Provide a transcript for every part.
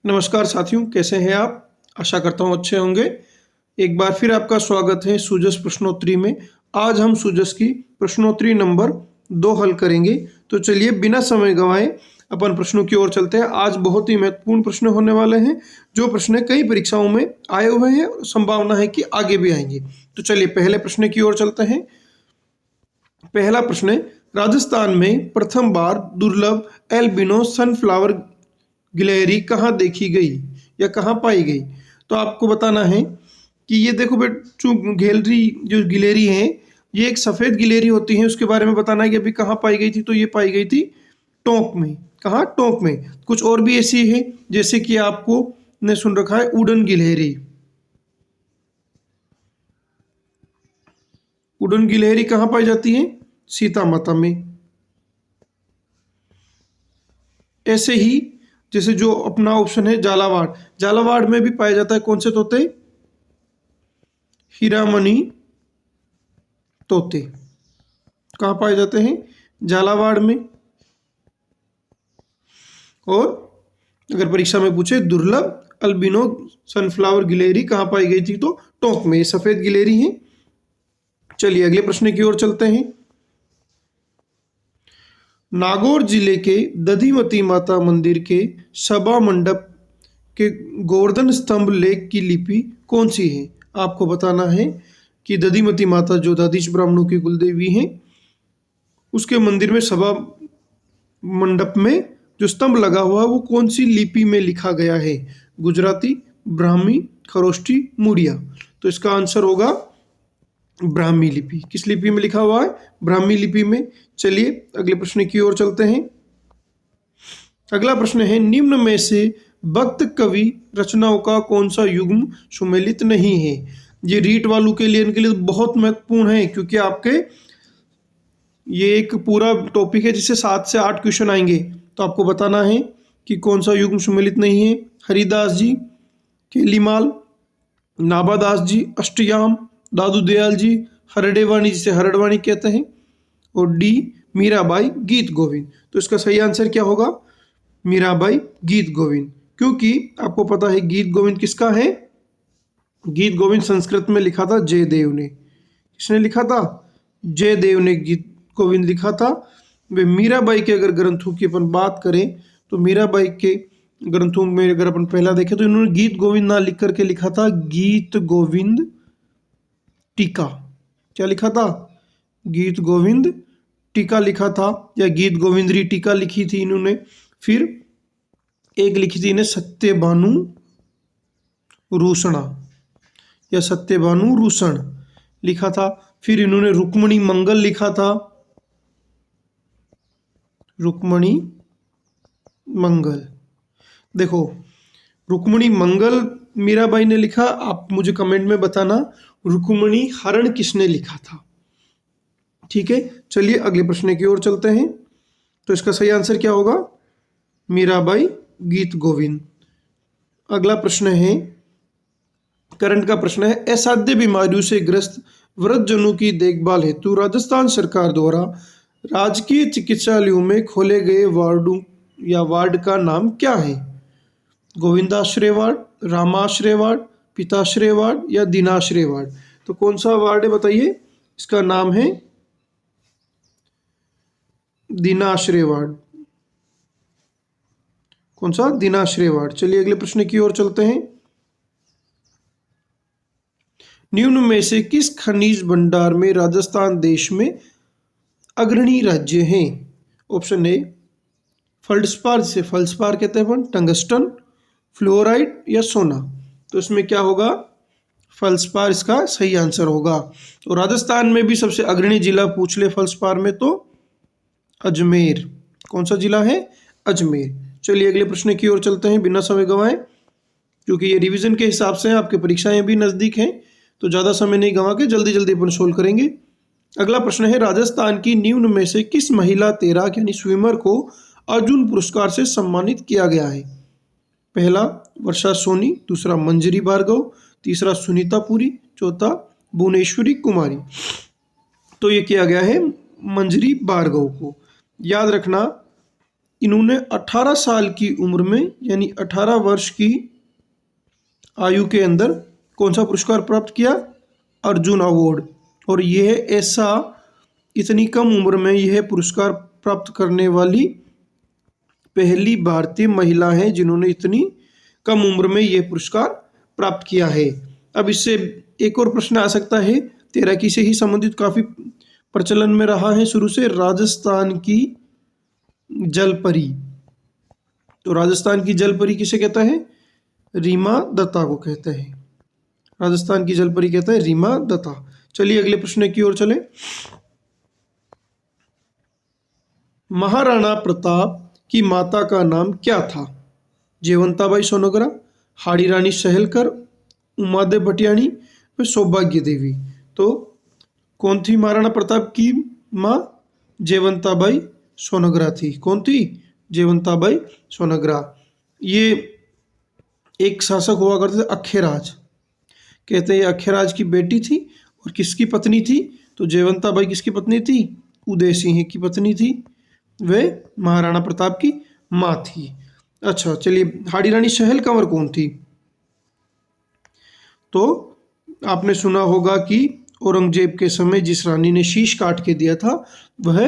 नमस्कार साथियों, कैसे हैं आप? आशा करता हूँ अच्छे होंगे। एक बार फिर आपका स्वागत है सूजस प्रश्नोत्तरी में। आज हम सूजस की प्रश्नोत्तरी नंबर 2 हल करेंगे। तो चलिए बिना समय गंवाए अपन प्रश्नों की ओर चलते हैं। आज बहुत ही महत्वपूर्ण प्रश्न होने वाले हैं, जो प्रश्न कई परीक्षाओं में आए हुए हैं और संभावना है कि आगे भी आएंगे। तो चलिए पहले प्रश्न की ओर चलते हैं। पहला प्रश्न है, राजस्थान में प्रथम बार दुर्लभ एल्बिनो सनफ्लावर गिलहरी कहाँ देखी गई या कहाँ पाई गई? तो आपको बताना है कि ये देखो जो गैलरी जो गिलहरी है, ये एक सफ़ेद गिलहरी होती है। उसके बारे में बताना है कि अभी कहाँ पाई गई थी। तो ये पाई गई थी टोंक में। कहाँ? टोंक में। कुछ और भी ऐसी है, जैसे कि आपको ने सुन रखा है उड़न गिलहरी। उड़न गिलहरी कहाँ पाई जाती है? सीता माता में। ऐसे ही जैसे जो अपना ऑप्शन है झालावाड़, झालावाड़ में भी पाया जाता है कौन से तोते? हीरामनी तोते। कहाँ पाए जाते हैं? झालावाड़ में। और अगर परीक्षा में पूछे दुर्लभ अल्बिनो सनफ्लावर गिलहरी कहाँ पाई गई थी, तो टोंक में। सफेद गिलहरी है। चलिए अगले प्रश्न की ओर चलते हैं। नागौर जिले के दधिमती माता मंदिर के सभा मंडप के गोवर्धन स्तंभ लेख की लिपि कौन सी है? आपको बताना है कि दधिमती माता जो दधिच ब्राह्मणों की कुलदेवी हैं, उसके मंदिर में सभा मंडप में जो स्तंभ लगा हुआ है वो कौन सी लिपि में लिखा गया है? गुजराती, ब्राह्मी, खरोष्टी, मुड़िया। तो इसका आंसर होगा ब्राह्मी लिपि। किस लिपि में लिखा हुआ है? ब्राह्मी लिपि में। चलिए अगले प्रश्न की ओर चलते हैं। अगला प्रश्न है, निम्न में से भक्त कवि रचनाओं का कौन सा युग्म सुमेलित नहीं है? ये रीट वालों के लिए, इनके लिए बहुत महत्वपूर्ण है, क्योंकि आपके ये एक पूरा टॉपिक है जिससे 7 से 8 क्वेश्चन आएंगे। तो आपको बताना है कि कौन सा युग्म सुमेलित नहीं है। हरिदास जी, केलीमाल, नाभादास जी, अष्टयाम, दादू दयाल जी, हरडेवाणी जिसे हरड़वाणी कहते हैं, और डी मीराबाई गीत गोविंद। तो इसका सही आंसर क्या होगा? मीराबाई गीत गोविंद। क्योंकि आपको पता है गीत गोविंद किसका है? गीत गोविंद संस्कृत में लिखा था जयदेव ने। किसने लिखा था? जयदेव ने गीत गोविंद लिखा था। वे मीराबाई के अगर ग्रंथों की अपन बात करें तो मीराबाई के ग्रंथों में अगर अपन पहला देखें तो इन्होंने गीत गोविंद ना लिख करके लिखा था गीत गोविंद टीका। क्या लिखा था? गीत गोविंद टीका लिखा था, या गीत गोविंदरी टीका लिखी थी इन्होंने। फिर एक लिखी थी इन्हें सत्यभानु रूषणा, या सत्यभानु रूषण लिखा था। फिर इन्होंने रुक्मणी मंगल लिखा था। रुक्मणी मंगल, देखो रुक्मणी मंगल मीराबाई ने लिखा। आप मुझे कमेंट में बताना रुक्मणी हरण किसने लिखा था। ठीक है, चलिए अगले प्रश्न की ओर चलते हैं। तो इसका सही आंसर क्या होगा? मीराबाई गीत गोविंद। अगला प्रश्न है, करंट का प्रश्न है, असाध्य बीमारियों से ग्रस्त वृद्धजनों की देखभाल हेतु राजस्थान सरकार द्वारा राजकीय चिकित्सालयों में खोले गए वार्डों या वार्ड का नाम क्या है? गोविंदाश्रय वार्ड, रामाश्रय वार्ड, पिताश्रय वार्ड या दीनाश्रय वार्ड। तो कौन सा वार्ड है बताइए? इसका नाम है दीनाश्रय वार्ड। कौन सा? दीनाश्रय वार्ड। चलिए अगले प्रश्न की ओर चलते हैं। निम्न में से किस खनिज भंडार में राजस्थान देश में अग्रणी राज्य है? ऑप्शन ए फल्डस्पार, जिसे फल्सपार कहते हैं अपन, टंगस्टन, फ्लोराइड या सोना। तो इसमें क्या होगा? फल्सपार इसका सही आंसर होगा। तो राजस्थान में भी सबसे अग्रणी जिला पूछ ले फल्सपार में तो अजमेर। कौन सा जिला है? अजमेर। चलिए अगले प्रश्न की ओर चलते हैं बिना समय गंवाए, क्योंकि ये रिवीजन के हिसाब से आपकी परीक्षाएं भी नज़दीक हैं, तो ज़्यादा समय नहीं गंवा के जल्दी जल्दी अपन सोल्व करेंगे। अगला प्रश्न है, राजस्थान की निम्न में से किस महिला तैराक यानी स्विमर को अर्जुन पुरस्कार से सम्मानित किया गया है? पहला वर्षा सोनी, दूसरा मंजरी भार्गव, तीसरा सुनीता पुरी, चौथा भुवनेश्वरी कुमारी। तो ये किया गया है मंजरी भार्गव को। याद रखना इन्होंने 18 साल की उम्र में यानी 18 वर्ष की आयु के अंदर कौन सा पुरस्कार प्राप्त किया? अर्जुन अवार्ड। और यह ऐसा इतनी कम उम्र में यह पुरस्कार प्राप्त करने वाली पहली भारतीय महिला है जिन्होंने इतनी कम उम्र में यह पुरस्कार प्राप्त किया है। अब इससे एक और प्रश्न आ सकता है, तैराकी से ही संबंधित काफी प्रचलन में रहा है शुरू से, राजस्थान की जलपरी। तो राजस्थान की जलपरी किसे कहता है? रीमा दत्ता को कहता है। राजस्थान की जलपरी कहता है रीमा दत्ता। चलिए अगले प्रश्न की ओर चले। महाराणा प्रताप की माता का नाम क्या था? जयवंताबाई सोनगरा, हाड़ी रानी सहलकर, उमादेव भटियाणी, व सौभाग्य देवी। तो कौन थी महाराणा प्रताप की माँ? जयवंताबाई सोनगरा थी। कौन थी? जयवंताबाई सोनगरा। ये एक शासक हुआ करते थे अखेराज, कहते हैं अखेराज की बेटी थी। और किसकी पत्नी थी? तो जयवंताबाई किसकी पत्नी थी? उदय सिंह की पत्नी थी। वे महाराणा प्रताप की माँ थी। अच्छा चलिए, हाड़ी रानी सहल कंवर कौन थी? तो आपने सुना होगा कि औरंगजेब के समय जिस रानी ने शीश काट के दिया था वह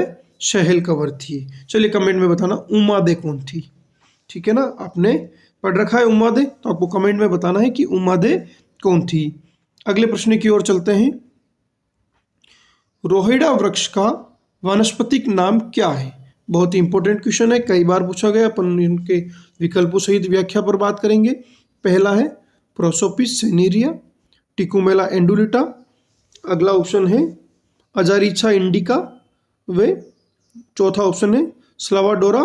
सहल कंवर थी। चलिए कमेंट में बताना उमादे कौन थी। ठीक है ना, आपने पढ़ रखा है उमादे, तो आपको कमेंट में बताना है कि उमादे कौन थी। अगले प्रश्न की ओर चलते हैं। रोहिड़ा वृक्ष का वानस्पतिक नाम क्या है? बहुत ही इंपॉर्टेंट क्वेश्चन है, कई बार पूछा गया। अपन इनके विकल्पों सहित व्याख्या पर बात करेंगे। पहला है प्रोसोपिस सेनेरिया, टिकुमेला एंडुलिटा। अगला ऑप्शन है अजारिचा इंडिका, व चौथा ऑप्शन है स्लावाडोरा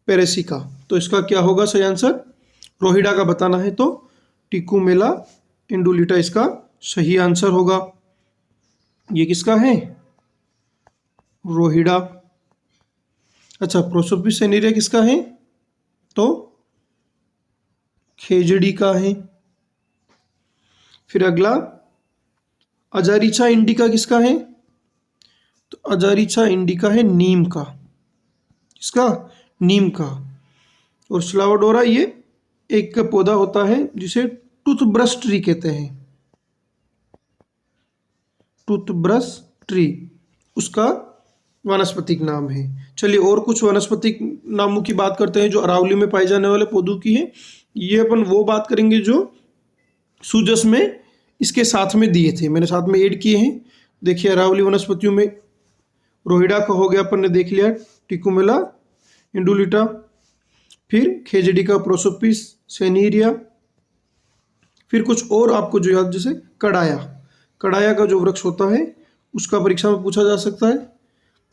पेरेसिका। तो इसका क्या होगा सही आंसर? रोहिड़ा का बताना है तो टिकुमेला एंडुलिटा इसका सही आंसर होगा। ये किसका है? रोहिड़ा। अच्छा, प्रोसोपिस सेनेरिया किसका है? तो खेजड़ी का है। फिर अगला अजारिचा इंडिका किसका है? तो अजारिचा इंडिका है नीम का। किसका? नीम का। और स्लावाडोरा ये एक पौधा होता है जिसे टूथब्रश ट्री कहते हैं। टूथब्रश ट्री उसका वानस्पतिक नाम है। चलिए और कुछ वानस्पतिक नामों की बात करते हैं जो अरावली में पाए जाने वाले पौधों की है। ये अपन वो बात करेंगे जो सुजस में इसके साथ में दिए थे, मैंने साथ में ऐड किए हैं। देखिए अरावली वनस्पतियों में रोहिड़ा का हो गया, अपन ने देख लिया, टिकुमेला इंडुलिटा, फिर खेजड़ी का प्रोसोपिस सेनेरिया, फिर कुछ और आपको जो याद, जैसे कड़ाया। कड़ाया का जो वृक्ष होता है उसका परीक्षा में पूछा जा सकता है,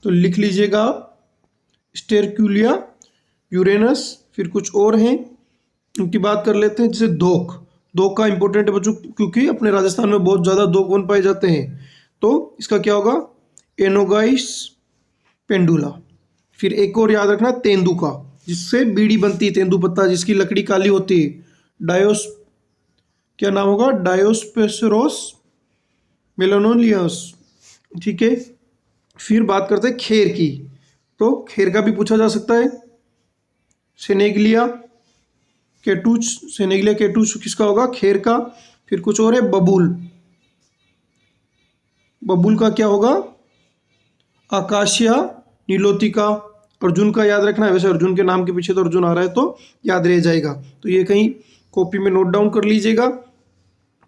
तो लिख लीजिएगा आप स्टेरक्यूलिया यूरेनस। फिर कुछ और हैं उनकी बात कर लेते हैं, जैसे धोक। धोक का इंपॉर्टेंट है बच्चों, क्योंकि अपने राजस्थान में बहुत ज़्यादा धोक वन पाए जाते हैं। तो इसका क्या होगा? एनोगाइस पेंडुला। फिर एक और याद रखना तेंदू का, जिससे बीड़ी बनती है, तेंदू पत्ता जिसकी लकड़ी काली होती है, डायोस, क्या नाम होगा? डायोस्पेसरोस मेलानोलियस। ठीक है। फिर बात करते हैं खेर की, तो खेर का भी पूछा जा सकता है। सेनेगलिया केटूच, सेनेगलिया केटूच किसका होगा? खेर का। फिर कुछ और है बबूल। बबूल का क्या होगा? आकाशिया नीलोतिका। अर्जुन का याद रखना है, वैसे अर्जुन के नाम के पीछे तो अर्जुन आ रहा है तो याद रह जाएगा, तो ये कहीं कॉपी में नोट डाउन कर लीजिएगा,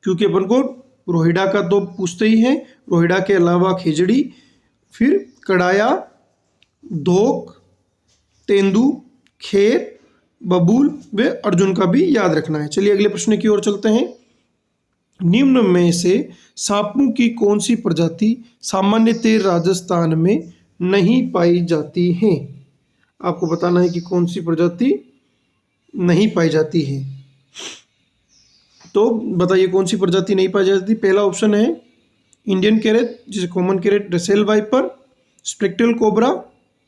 क्योंकि अपन को रोहिड़ा का तो पूछते ही है। रोहिड़ा के अलावा खेजड़ी, फिर कड़ाया, धोक, तेंदू, खेर, बबूल व अर्जुन का भी याद रखना है। चलिए अगले प्रश्न की ओर चलते हैं। निम्न में से सांपों की कौन सी प्रजाति सामान्यतः राजस्थान में नहीं पाई जाती है? आपको बताना है कि कौन सी प्रजाति नहीं पाई जाती है। तो बताइए कौन सी प्रजाति नहीं पाई जाती। पहला ऑप्शन है इंडियन कैरेट, जिसे common krait, Russell viper, spectral cobra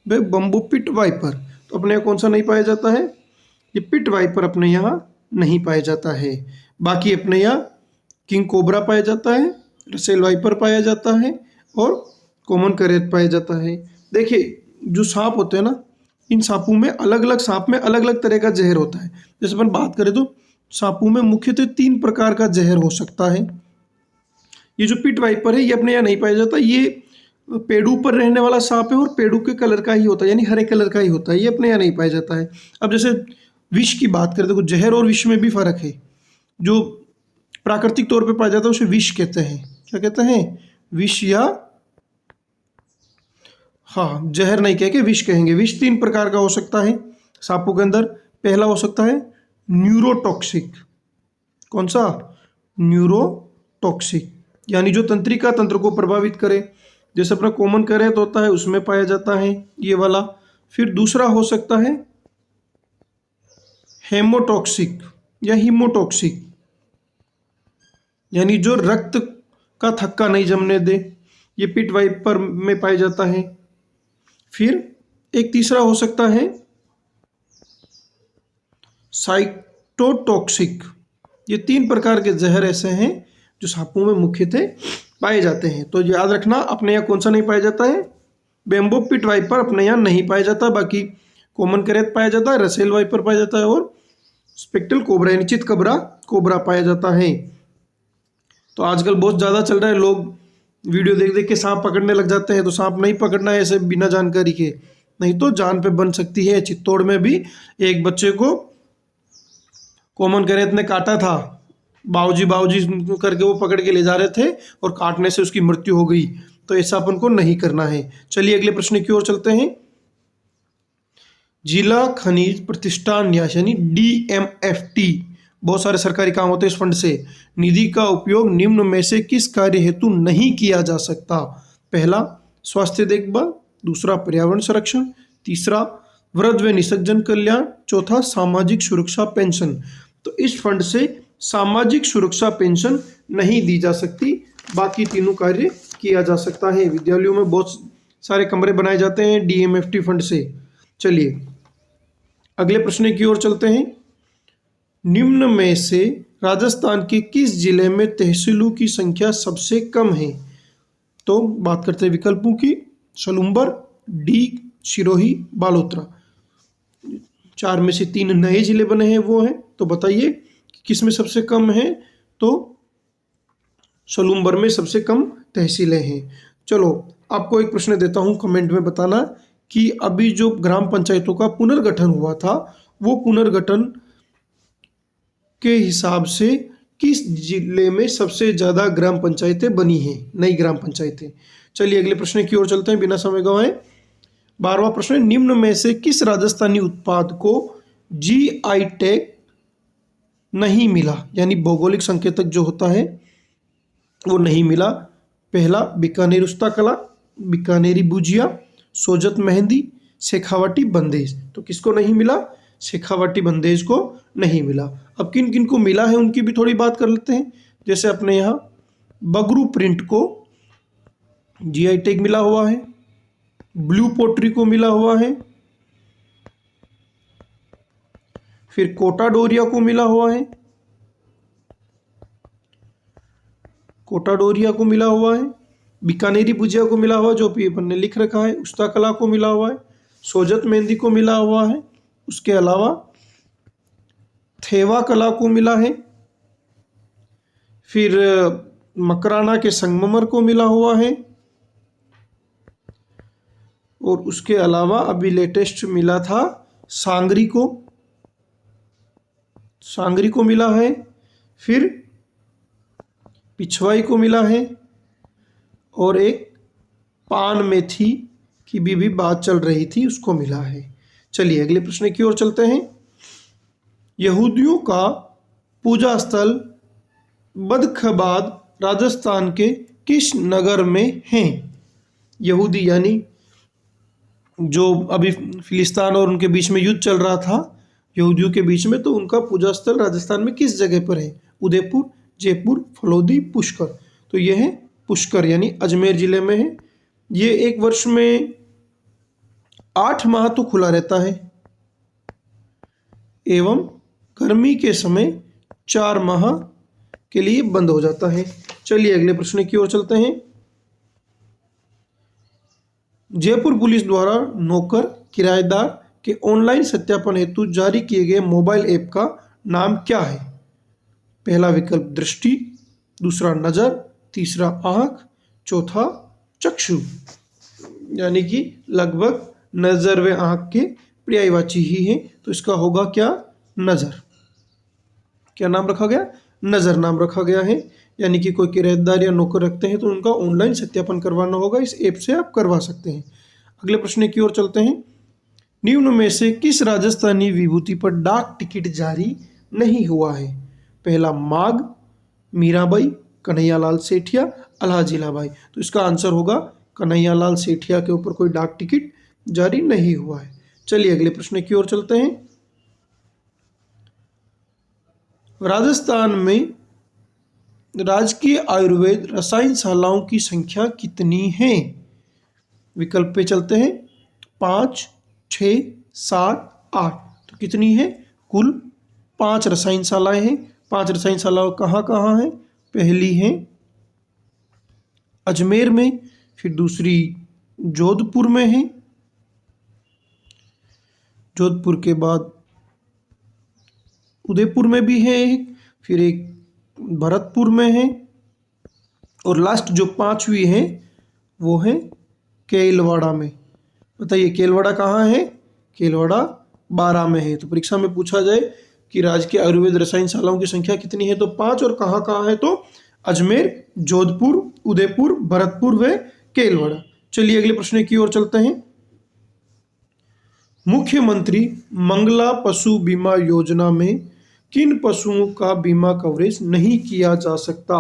व बम्बू पिट वाइपर। तो अपने यहाँ कौन सा नहीं पाया जाता है? ये पिट वाइपर अपने यहाँ नहीं पाया जाता है। बाकी अपने यहाँ किंग कोबरा पाया जाता है, रसेल वाइपर पाया जाता है और कॉमन कैरेट पाया जाता है। देखिए जो सांप होते हैं ना, इन सांपों में अलग अलग सांप में अलग अलग तरह का जहर होता है। जैसे अपन बात करें तो सांपों में मुख्यतः 3 प्रकार का जहर हो सकता है। ये जो पिट वाइपर है ये अपने यहाँ नहीं पाया जाता, ये पेड़ों पर रहने वाला सांप है और पेड़ों के कलर का ही होता है, यानी हरे कलर का ही होता है, ये अपने यहाँ नहीं पाया जाता है। अब जैसे विष की बात करें तो जहर और विष में भी फर्क है। जो प्राकृतिक तौर पे पाया जाता है उसे विष कहते हैं। क्या कहते हैं? विष या हाँ, जहर नहीं कह के विष कहेंगे। विष 3 प्रकार का हो सकता है सांपों के अंदर। पहला हो सकता है न्यूरोटॉक्सिक। कौन सा? न्यूरोटॉक्सिक, यानी जो तंत्रिका तंत्र को प्रभावित करे, जैसे अपना कॉमन करेत होता है उसमें पाया जाता है ये वाला। फिर दूसरा हो सकता है हेमोटॉक्सिक या हीमोटॉक्सिक, यानी जो रक्त का थक्का नहीं जमने दे, ये पिट वाइपर में पाया जाता है। फिर एक तीसरा हो सकता है साइटोटॉक्सिक। ये 3 प्रकार के जहर ऐसे हैं जो सांपों में मुख्यतः पाए जाते हैं। तो याद रखना, अपने यहाँ कौन सा नहीं पाया जाता है? बेम्बो पिट वाइपर अपने यहाँ नहीं पाया जाता, बाकी कॉमन करेत पाया जाता है, रसेल वाइपर पाया जाता है और स्पेक्ट्रल कोबरा यानी चितकबरा कोबरा पाया जाता है। तो आजकल बहुत ज़्यादा चल रहा है, लोग वीडियो देख देख के सांप पकड़ने लग जाते हैं। तो सांप नहीं पकड़ना है ऐसे बिना जानकारी के, नहीं तो जान पे बन सकती है। चित्तौड़ में भी एक बच्चे को कॉमन करेत ने काटा था, बाऊजी बाऊजी करके वो पकड़ के ले जा रहे थे और काटने से उसकी मृत्यु हो गई। तो ऐसा अपन को नहीं करना है। चलिए अगले प्रश्न की ओर चलते हैं। जिला खनिज प्रतिष्ठान न्यास यानी DMFT, बहुत सारे सरकारी काम होते हैं इस फंड से। निधि का उपयोग निम्न में से किस कार्य हेतु नहीं किया जा सकता? पहला स्वास्थ्य देखभाल, दूसरा पर्यावरण संरक्षण, तीसरा वृद्ध व निःसज्जन कल्याण, चौथा सामाजिक सुरक्षा पेंशन। तो इस फंड से सामाजिक सुरक्षा पेंशन नहीं दी जा सकती, बाकी तीनों कार्य किया जा सकता है। विद्यालयों में बहुत सारे कमरे बनाए जाते हैं DMFT फंड से। चलिए अगले प्रश्न की ओर चलते हैं। निम्न में से राजस्थान के किस जिले में तहसीलों की संख्या सबसे कम है? तो बात करते हैं विकल्पों की। सलूम्बर, डी सिरोही, बालोतरा। 4 में से 3 नए जिले बने हैं वो हैं। तो बताइए किस में सबसे कम है? तो सलूम्बर में सबसे कम तहसीलें हैं। चलो आपको एक प्रश्न देता हूँ, कमेंट में बताना कि अभी जो ग्राम पंचायतों का पुनर्गठन हुआ था वो पुनर्गठन के हिसाब से किस जिले में सबसे ज़्यादा ग्राम पंचायतें बनी हैं, नई ग्राम पंचायतें। चलिए अगले प्रश्न की ओर चलते हैं बिना समय गंवाए। 12वां प्रश्न, निम्न में से किस राजस्थानी उत्पाद को GI टैग नहीं मिला, यानी भौगोलिक संकेतक जो होता है वो नहीं मिला? पहला बीकानेर उस्ता कला, बीकानेरी भुजिया, सोजत मेहंदी, शेखावाटी बंदेज। तो किसको नहीं मिला? शेखावाटी बंदेज को नहीं मिला। अब किन किन को मिला है उनकी भी थोड़ी बात कर लेते हैं। जैसे अपने यहाँ बगरू प्रिंट को GI टैग मिला हुआ है, ब्लू पोट्री को मिला हुआ है, फिर कोटा डोरिया को मिला हुआ है, कोटा डोरिया को मिला हुआ है, बीकानेरी भुजिया को मिला हुआ है जो भी अपन ने लिख रखा है, उस्ता कला को मिला हुआ है, सोजत मेहंदी को मिला हुआ है, उसके अलावा थेवा कला को मिला है, फिर मकराना के संगमरमर को मिला हुआ है, और उसके अलावा अभी लेटेस्ट मिला था सांगरी को मिला है, फिर पिछवाई को मिला है, और एक पान मेथी की भी बात चल रही थी उसको मिला है। चलिए अगले प्रश्न की ओर चलते हैं। यहूदियों का पूजा स्थल बदखबाद राजस्थान के किस नगर में है? यहूदी यानी जो अभी फिलिस्तीन और उनके बीच में युद्ध चल रहा था यहूदियों के बीच में, तो उनका पूजा स्थल राजस्थान में किस जगह पर है? उदयपुर, जयपुर, फलौदी, पुष्कर। तो यह है पुष्कर, यानी अजमेर जिले में है। ये एक वर्ष में 8 माह तो खुला रहता है एवं गर्मी के समय 4 माह के लिए बंद हो जाता है। चलिए अगले प्रश्न की ओर चलते हैं। जयपुर पुलिस द्वारा नौकर, किराएदार, के ऑनलाइन सत्यापन हेतु जारी किए गए मोबाइल ऐप का नाम क्या है? पहला विकल्प दृष्टि, दूसरा नज़र, तीसरा आँख, चौथा चक्षु। यानी कि लगभग नज़र व आँख के पर्यायवाची ही है, तो इसका होगा क्या? नज़र। क्या नाम रखा गया? नज़र नाम रखा गया है। यानी कि कोई किराएदार या नौकर रखते हैं तो उनका ऑनलाइन सत्यापन करवाना होगा, इस ऐप से आप करवा सकते हैं। अगले प्रश्न की ओर चलते हैं। निम्न में से किस राजस्थानी विभूति पर डाक टिकट जारी नहीं हुआ है? पहला माघ, मीराबाई, कन्हैयालाल सेठिया, अलाहाजीला बाई। तो इसका आंसर होगा कन्हैयालाल सेठिया के ऊपर कोई डाक टिकट जारी नहीं हुआ है। चलिए अगले प्रश्न की ओर चलते हैं। राजस्थान में राजकीय आयुर्वेद रसायनशालाओं की संख्या कितनी है? विकल्प पे चलते हैं। 5, 6, 7, 8। तो कितनी है? कुल 5 रसायनशालाएं हैं। 5 रसायनशालाएं कहाँ कहाँ हैं? पहली है अजमेर में, फिर दूसरी जोधपुर में है, जोधपुर के बाद उदयपुर में भी है एक, फिर एक भरतपुर में है, और लास्ट जो 5वीं है वो है केलवाड़ा में। बताइए केलवाड़ा कहाँ है? केलवाड़ा बारां में है। तो परीक्षा में पूछा जाए कि राजकीय आयुर्वेद रसायनशालाओं की संख्या कितनी है, तो 5, और कहाँ कहाँ है? तो अजमेर, जोधपुर, उदयपुर, भरतपुर व केलवाड़ा। चलिए अगले प्रश्न की ओर चलते हैं। मुख्यमंत्री मंगला पशु बीमा योजना में किन पशुओं का बीमा कवरेज नहीं किया जा सकता?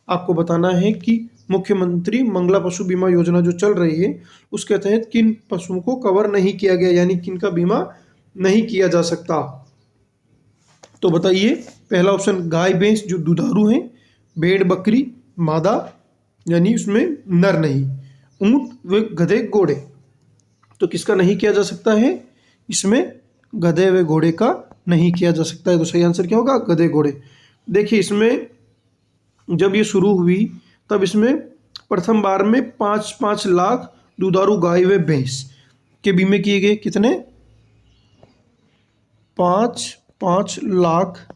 आपको बताना है कि मुख्यमंत्री मंगला पशु बीमा योजना जो चल रही है उसके तहत किन पशुओं को कवर नहीं किया गया, यानी किन का बीमा नहीं किया जा सकता। तो बताइए, पहला ऑप्शन गाय भैंस जो दुधारू हैं, भेड़ बकरी मादा यानी उसमें नर नहीं, ऊंट व गधे घोड़े। तो किसका नहीं किया जा सकता है? इसमें गधे व घोड़े का नहीं किया जा सकता है। तो सही आंसर क्या होगा? गधे घोड़े। देखिए इसमें जब ये शुरू हुई तब इसमें प्रथम बार में 5-5 लाख दुधारू गाय व भैंस के बीमे किए गए। कितने? 5-5 लाख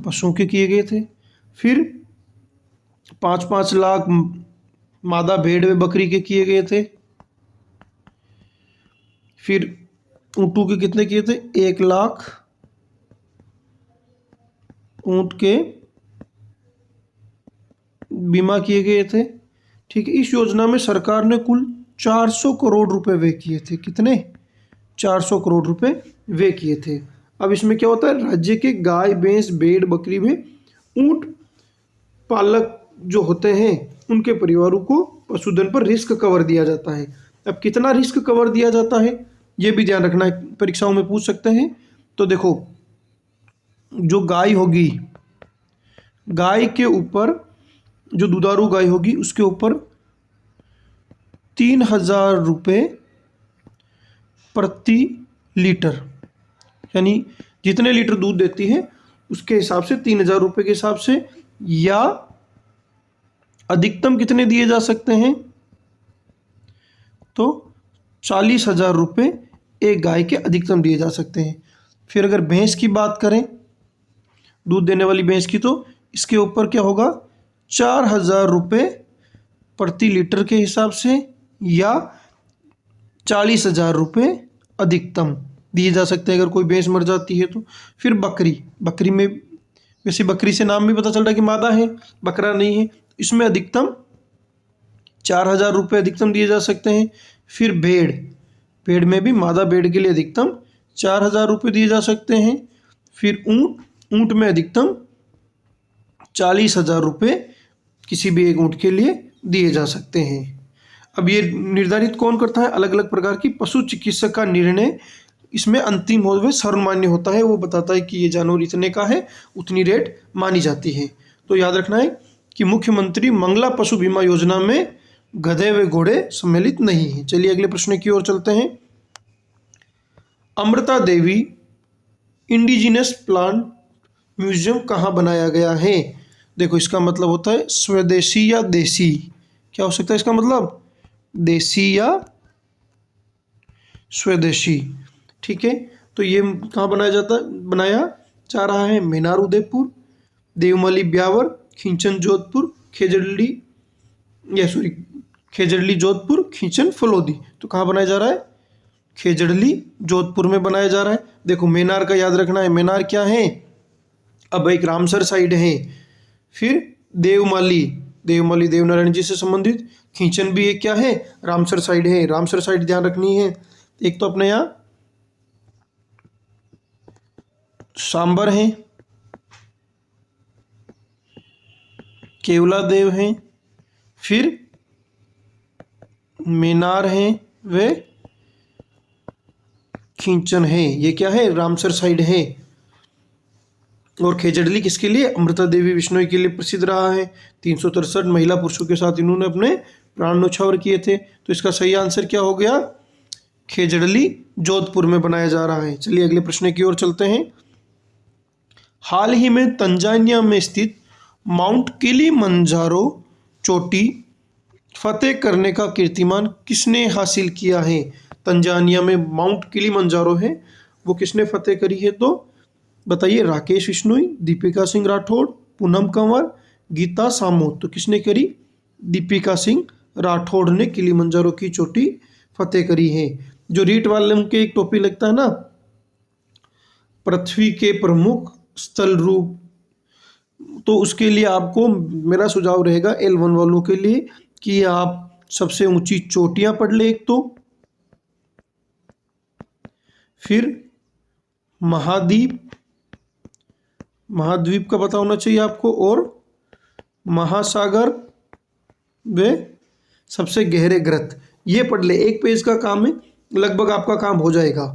पशुओं के किए गए थे। फिर 5-5 लाख मादा भेड़ व बकरी के किए गए थे। फिर ऊँटों के कितने किए थे? 1 लाख ऊँट के बीमा किए गए थे। ठीक है, इस योजना में सरकार ने कुल 400 करोड़ रुपए व्यय किए थे। कितने? 400 करोड़ रुपए व्यय किए थे। अब इसमें क्या होता है? राज्य के गाय भैंस भेड़ बकरी में ऊँट पालक जो होते हैं उनके परिवारों को पशुधन पर रिस्क कवर दिया जाता है। अब कितना रिस्क कवर दिया जाता है ये भी ध्यान रखना है, परीक्षाओं में पूछ सकते हैं। तो देखो, जो गाय होगी, गाय के ऊपर जो दुधारू गाय होगी उसके ऊपर 3,000 रुपये प्रति लीटर, यानी जितने लीटर दूध देती है उसके हिसाब से 3,000 रुपये के हिसाब से, या अधिकतम कितने दिए जा सकते हैं? तो 40,000 रुपये एक गाय के अधिकतम दिए जा सकते हैं। फिर अगर भैंस की बात करें, दूध देने वाली भैंस की, तो इसके ऊपर क्या होगा? 4,000 रुपये प्रति लीटर के हिसाब से, या 40,000 रुपये अधिकतम दिए जा सकते हैं अगर कोई भैंस मर जाती है तो। फिर बकरी में वैसे बकरी से नाम भी पता चल रहा है कि मादा है, बकरा नहीं है, इसमें अधिकतम 4,000 रुपये अधिकतम दिए जा सकते हैं। फिर भेड़ में भी मादा भेड़ के लिए अधिकतम 4,000 रुपये दिए जा सकते हैं। फिर ऊँट में अधिकतम 40,000 रुपये किसी भी एक ऊँट के लिए दिए जा सकते हैं। अब ये निर्धारित कौन करता है? अलग अलग प्रकार की पशु चिकित्सक का निर्णय इसमें अंतिम हो वे सर्वमान्य होता है। वो बताता है कि ये जानवर इतने का है, उतनी रेट मानी जाती है। तो याद रखना है कि मुख्यमंत्री मंगला पशु बीमा योजना में गधे व घोड़े सम्मिलित नहीं है। चलिए अगले प्रश्न की ओर चलते हैं। Amrita Devi indigenous plant museum कहाँ बनाया गया है? देखो इसका मतलब होता है स्वदेशी या देसी। क्या हो सकता है इसका मतलब? देसी या स्वदेशी। ठीक है, तो ये कहाँ बनाया जा रहा है? मेनार उदयपुर, देवमली ब्यावर, खींचन जोधपुर, खेजड़ली जोधपुर, खींचन फलोदी। तो कहाँ बनाया जा रहा है? खेजड़ली जोधपुर में बनाया जा रहा है। देखो मेनार का याद रखना है, मेनार क्या है? अब एक रामसर साइड है। फिर देवमाली देवनारायण जी से संबंधित। खींचन भी एक क्या है? रामसर साइड है। रामसर साइड ध्यान रखनी है। एक तो अपने यहाँ सांबर है, केवला देव है, फिर मेनार है, वे खींचन है। ये क्या है? रामसर साइड है। और खेजड़ली किसके लिए? अमृता देवी बिश्नोई के लिए प्रसिद्ध रहा है। 363 महिला पुरुषों के साथ इन्होंने अपने प्राण न्यौछावर किए थे। तो इसका सही आंसर क्या हो गया? खेजड़ली जोधपुर में बनाया जा रहा है। चलिए अगले प्रश्न की ओर चलते हैं। हाल ही में तंजानिया में स्थित माउंट किलिमंजारो चोटी फतेह करने का कीर्तिमान किसने हासिल किया है? तंजानिया में माउंट किलिमंजारो है, वो किसने फतेह करी है? तो बताइए। राकेश बिश्नोई, दीपिका सिंह राठौड़, पूनम कंवर, गीता सामोत। तो किसने करी? दीपिका सिंह राठौड़ ने किलिमंजारो की चोटी फतेह करी है। जो रीट वाले के एक टोपी लगता है ना, पृथ्वी के प्रमुख स्थल रूप, तो उसके लिए आपको मेरा सुझाव रहेगा L1 वालों के लिए कि आप सबसे ऊंची चोटियां पढ़ ले। एक तो फिर महाद्वीप का पता होना चाहिए आपको, और महासागर व सबसे गहरे ग्रत, ये पढ़ ले। एक पेज का काम है, लगभग आपका काम हो जाएगा।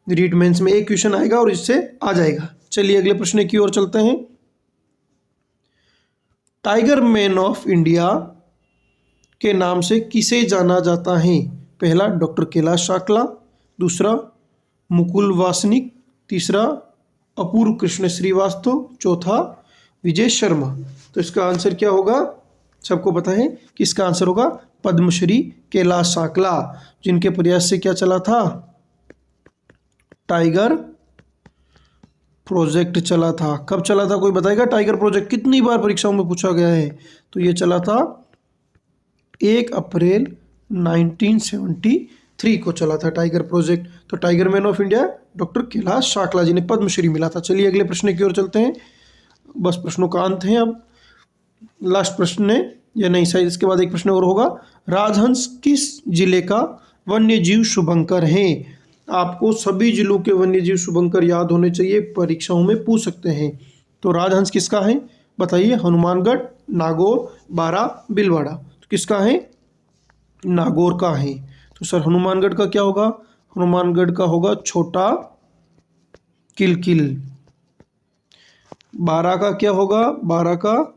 रीट मेंस में एक क्वेश्चन आएगा और इससे आ जाएगा। चलिए अगले प्रश्न की ओर चलते हैं। टाइगर मैन ऑफ इंडिया के नाम से किसे जाना जाता है? पहला डॉक्टर कैलाश शाकला, दूसरा मुकुल वासनिक, तीसरा अपूर्व कृष्ण श्रीवास्तव, चौथा विजय शर्मा। तो इसका आंसर क्या होगा? सबको पता है कि इसका आंसर होगा पद्मश्री कैलाश शाकला, जिनके प्रयास से क्या चला था? टाइगर प्रोजेक्ट चला था। कब चला था कोई बताएगा? टाइगर प्रोजेक्ट कितनी बार परीक्षाओं में पूछा गया है। तो ये चला था 1 अप्रैल 1973 को चला था टाइगर प्रोजेक्ट। तो tiger man of India doctor Kailash Sankhala ji ने पद्मश्री मिला था। चलिए अगले प्रश्न की ओर चलते हैं। बस प्रश्नों का अंत है अब। लास्ट प्रश्न है या नहीं, शायद इसके बाद एक प्रश्न और होगा। राजहंस किस जिले का वन्य जीव शुभंकर है? आपको सभी जिलों के वन्य जीव शुभंकर याद होने चाहिए, परीक्षाओं में पूछ सकते हैं। तो राजहंस किसका है बताइए? हनुमानगढ़, नागौर, बारा, भीलवाड़ा। तो किसका है? नागौर का है। तो सर हनुमानगढ़ का क्या होगा? हनुमानगढ़ का होगा छोटा किलकिल। बारा का क्या होगा? बारा का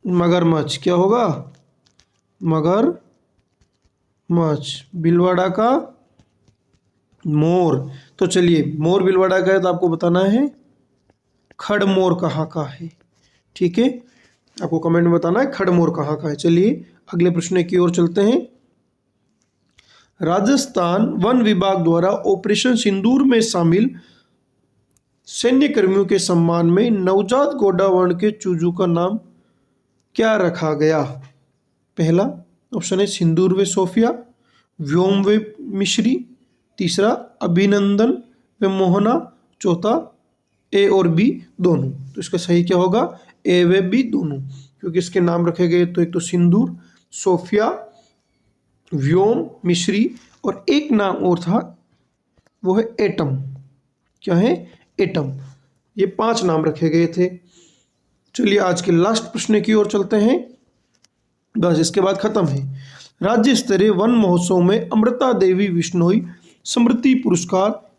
मगरमच्छ। क्या होगा? मगरमच्छ। भीलवाड़ा का मोर। तो चलिए मोर भीलवाड़ा का है, तो आपको बताना है खड़मोर कहाँ का है। ठीक है, आपको कमेंट में बताना है खड़मोर कहाँ का है। चलिए अगले प्रश्न की ओर चलते हैं। राजस्थान वन विभाग द्वारा ऑपरेशन सिंदूर में शामिल सैन्य कर्मियों के सम्मान में नवजात गोंडा वर्ण के चूजू का नाम क्या रखा गया? पहला ऑप्शन है सिंदूर व सोफिया, व्योम व मिश्री, तीसरा अभिनंदन व मोहना, चौथा ए और बी दोनों। तो इसका सही क्या होगा? ए व बी दोनों, क्योंकि इसके नाम रखे गए तो एक तो सिंदूर, सोफिया, व्योम, मिश्री, और एक नाम और था, वो है एटम। क्या है? एटम। ये 5 नाम रखे गए थे। चलिए आज के लास्ट प्रश्न की ओर चलते हैं, बस इसके बाद खत्म है। राज्य स्तरीय वन महोत्सव में अमृता देवी बिश्नोई स्मृति पुरस्कार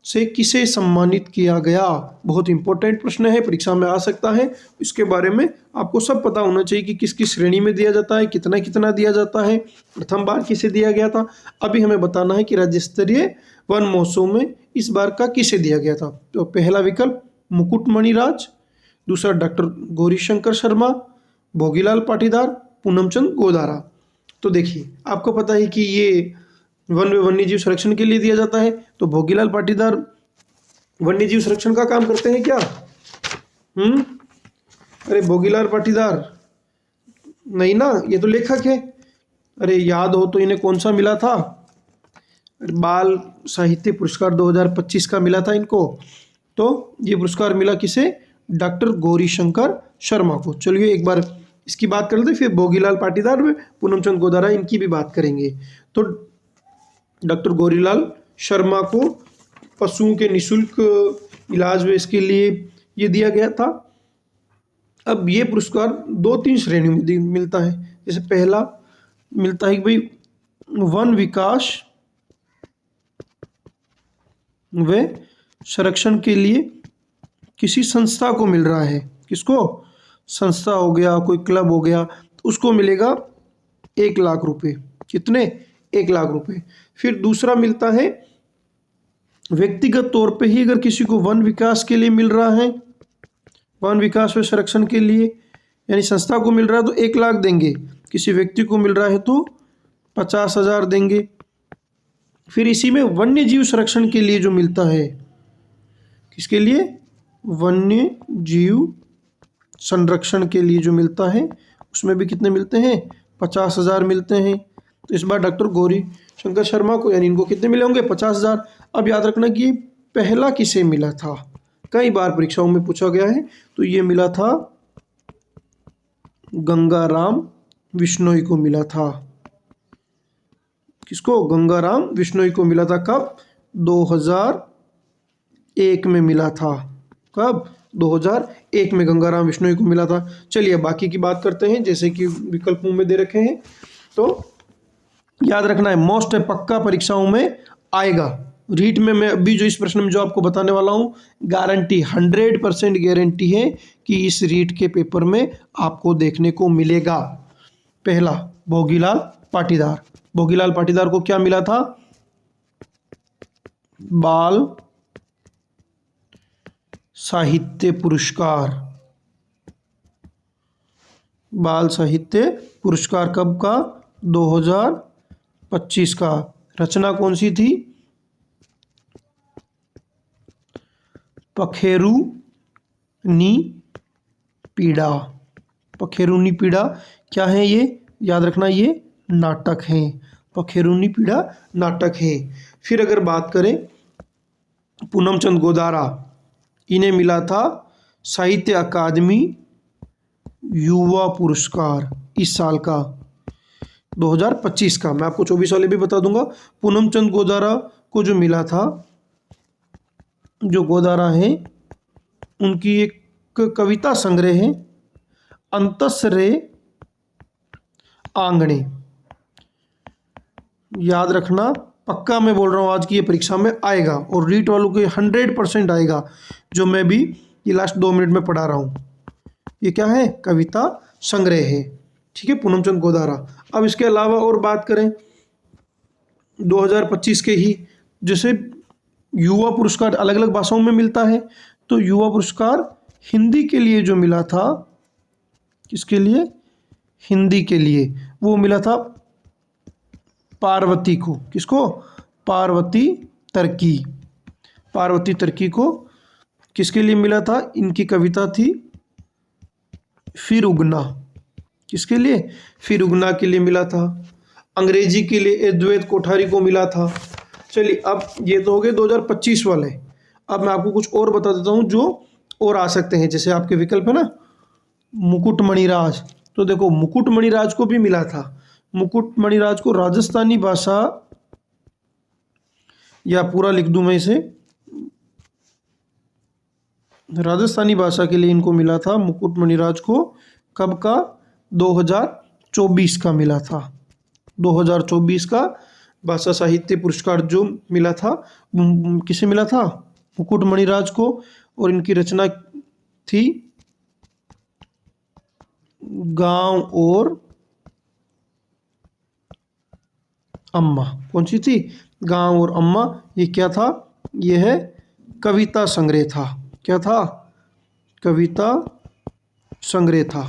से किसे सम्मानित किया गया? बहुत इंपॉर्टेंट प्रश्न है, परीक्षा में आ सकता है। इसके बारे में आपको सब पता होना चाहिए कि किस किस श्रेणी में दिया जाता है, कितना कितना दिया जाता है, प्रथम बार किसे दिया गया था। अभी हमें बताना है कि राज्य स्तरीय वन महोत्सव में इस बार का किसे दिया गया था। तो पहला विकल्प मुकुटमणि राज, दूसरा डॉक्टर गौरीशंकर शर्मा, भोगीलाल पाटीदार, पूनमचंद गोदारा। तो देखिए आपको पता है कि ये वन व वन्य जीव संरक्षण के लिए दिया जाता है। तो भोगीलाल पाटीदार वन्य जीव संरक्षण का काम करते हैं क्या? अरे भोगीलाल पाटीदार नहीं ना, ये तो लेखक है। अरे याद हो तो इन्हें कौन सा मिला था? बाल साहित्य पुरस्कार 2025 का मिला था इनको। तो ये पुरस्कार मिला किसे? डॉक्टर गौरीशंकर शर्मा को। चलिए एक बार इसकी बात कर लेते, फिर भोगीलाल पाटीदार व पूनमचंद गोदारा इनकी भी बात करेंगे। तो डॉक्टर गौरीलाल शर्मा को पशुओं के निःशुल्क इलाज व इसके लिए ये दिया गया था। अब ये पुरस्कार 2-3 श्रेणियों में मिलता है। जैसे पहला मिलता है कि भाई वन विकास व संरक्षण के लिए किसी संस्था को मिल रहा है। किसको? संस्था हो गया, कोई क्लब हो गया, तो उसको मिलेगा 1 लाख रुपए। कितने? 1 लाख रुपए। फिर दूसरा मिलता है व्यक्तिगत तौर पे ही अगर किसी को वन विकास के लिए मिल रहा है, वन विकास व संरक्षण के लिए यानी संस्था को मिल रहा है तो 1 लाख देंगे। किसी व्यक्ति को मिल रहा है तो 50,000 देंगे। फिर इसी में वन्य जीव संरक्षण के लिए जो मिलता है, किसके लिए? वन्य जीव संरक्षण के लिए जो मिलता है उसमें भी कितने मिलते हैं? 50,000 मिलते हैं। तो इस बार डॉक्टर गौरी शंकर शर्मा को यानी इनको कितने मिले होंगे? 50,000। अब याद रखना कि पहला किसे मिला था, कई बार परीक्षाओं में पूछा गया है। तो ये मिला था गंगाराम बिश्नोई को मिला था। किसको? गंगाराम बिश्नोई को मिला था। कब? 2001 में मिला था। कब? 2001 में गंगाराम बिश्नोई को मिला था। चलिए बाकी की बात करते हैं, जैसे कि विकल्पों में दे रखे हैं। तो याद रखना है, मोस्ट है, पक्का परीक्षाओं में आएगा। रीट में मैं अभी जो इस प्रश्न में जो आपको बताने वाला हूँ, गारंटी 100% गारंटी है कि इस रीट के पेपर में आपको देखने को मिलेगा। पहला भोगीलाल पाटीदार। भोगीलाल पाटीदार को क्या मिला था? बाल साहित्य पुरस्कार। बाल साहित्य पुरस्कार कब का? 2025 का। रचना कौन सी थी? पखेरुनी पीड़ा। पखेरुनी पीड़ा क्या है? ये याद रखना, ये नाटक है। पखेरुनी पीड़ा नाटक है। फिर अगर बात करें पूनमचंद गोदारा, इन्हें मिला था साहित्य अकादमी युवा पुरस्कार इस साल का, 2025 का। मैं आपको 24 वाले भी बता दूंगा। पूनमचंद गोदारा को जो मिला था, जो गोदारा है उनकी एक कविता संग्रह है अंतस्रे आंगणे। याद रखना, पक्का मैं बोल रहा हूँ आज की ये परीक्षा में आएगा और रीट वालों के 100% आएगा, जो मैं भी ये लास्ट 2 मिनट में पढ़ा रहा हूँ। ये क्या है? कविता संग्रह है। ठीक है, पूनमचंद गोदारा। अब इसके अलावा और बात करें 2025 के ही, जैसे युवा पुरस्कार अलग अलग भाषाओं में मिलता है। तो युवा पुरस्कार हिंदी के लिए जो मिला था, किसके लिए? हिंदी के लिए। वो मिला था पार्वती को। किसको? पार्वती तर्की। पार्वती तर्की को किसके लिए मिला था? इनकी कविता थी फिर उगना। किसके लिए? फिर उगना के लिए मिला था। अंग्रेजी के लिए अद्वैत कोठारी को मिला था। चलिए अब ये तो हो गए 2025 वाले। अब मैं आपको कुछ और बता देता हूँ जो और आ सकते हैं। जैसे आपके विकल्प है ना, मुकुटमणिराज। तो देखो मुकुटमणिराज को भी मिला था। मुकुटमणिराज को राजस्थानी भाषा, या पूरा लिख दूं मैं इसे, राजस्थानी भाषा के लिए इनको मिला था मुकुटमणिराज को। कब का? 2024 का मिला था। 2024 का भाषा साहित्य पुरस्कार जो मिला था, किसे मिला था? मुकुटमणिराज को। और इनकी रचना थी गांव और अम्मा। कौन सी थी? गांव और अम्मा। ये क्या था? ये है कविता संग्रह था। क्या था? कविता संग्रह था।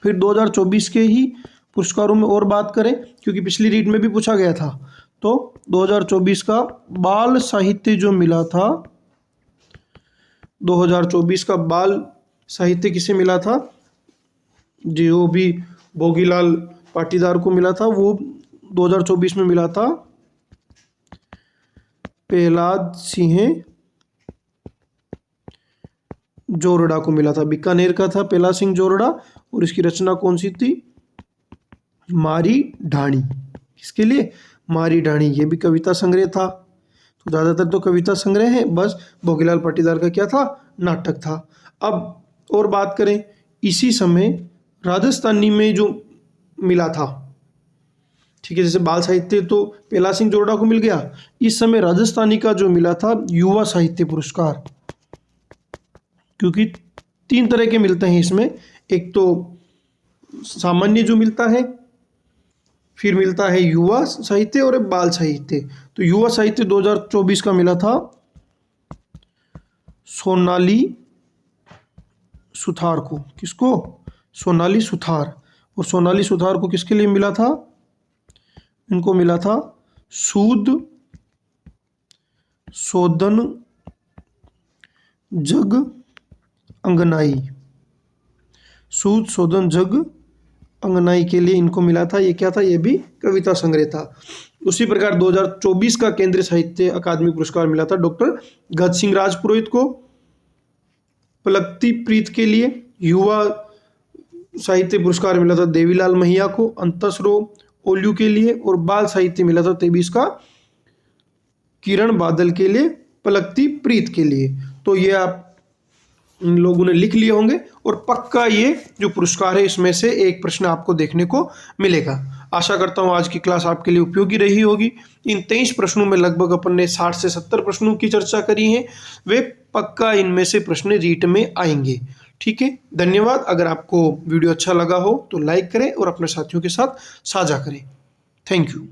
फिर 2024 के ही पुरस्कारों में और बात करें, क्योंकि पिछली रीड में भी पूछा गया था, तो 2024 का बाल साहित्य जो मिला था, 2024 का बाल साहित्य किसे मिला था, जो भी भोगीलाल पाटीदार को मिला था, वो 2024 में मिला था प्रहलाद सिंह जोरड़ा को मिला था। बीकानेर का था प्रहलाद सिंह जोरड़ा, और इसकी रचना कौन सी थी, मारी ढाणी। किसके लिए, मारी ढाणी। ये भी कविता संग्रह था, तो ज़्यादातर तो कविता संग्रह है, बस भोगीलाल पाटीदार का क्या था, नाटक था। अब और बात करें, इसी समय राजस्थानी में जो मिला था, ठीक है, जैसे बाल साहित्य तो प्रहलाद सिंह जोरड़ा को मिल गया, इस समय राजस्थानी का जो मिला था युवा साहित्य पुरस्कार, क्योंकि 3 तरह के मिलते हैं इसमें, एक तो सामान्य जो मिलता है, फिर मिलता है युवा साहित्य और एक बाल साहित्य। तो युवा साहित्य 2024 का मिला था सोनाली सुथार को। किसको, सोनाली सुथार। और सोनाली सुथार को किसके लिए मिला था, इनको मिला था सूद शोधन जग अंगनाई। सूद शोधन जग अंगनाई के लिए इनको मिला था। ये क्या था, ये भी कविता संग्रह था। उसी प्रकार 2024 का केंद्रीय साहित्य अकादमी पुरस्कार मिला था डॉक्टर गज सिंह राजपुरोहित को पलकती प्रीत के लिए। युवा साहित्य पुरस्कार मिला था देवीलाल महिया को अंतसरो ओल्यू के लिए, और बाल साहित्य मिला था 23 का किरण बादल के लिए पलकती प्रीत के लिए। तो ये आप इन लोगों ने लिख लिए होंगे, और पक्का ये जो पुरस्कार है इसमें से एक प्रश्न आपको देखने को मिलेगा। आशा करता हूँ आज की क्लास आपके लिए उपयोगी रही होगी। इन 23 प्रश्नों में लगभग अपन ने 60 से 70 प्रश्नों की चर्चा करी है, वे पक्का इनमें से प्रश्न रीट में आएंगे। ठीक है, धन्यवाद। अगर आपको वीडियो अच्छा लगा हो तो लाइक करें और अपने साथियों के साथ साझा करें। Thank you.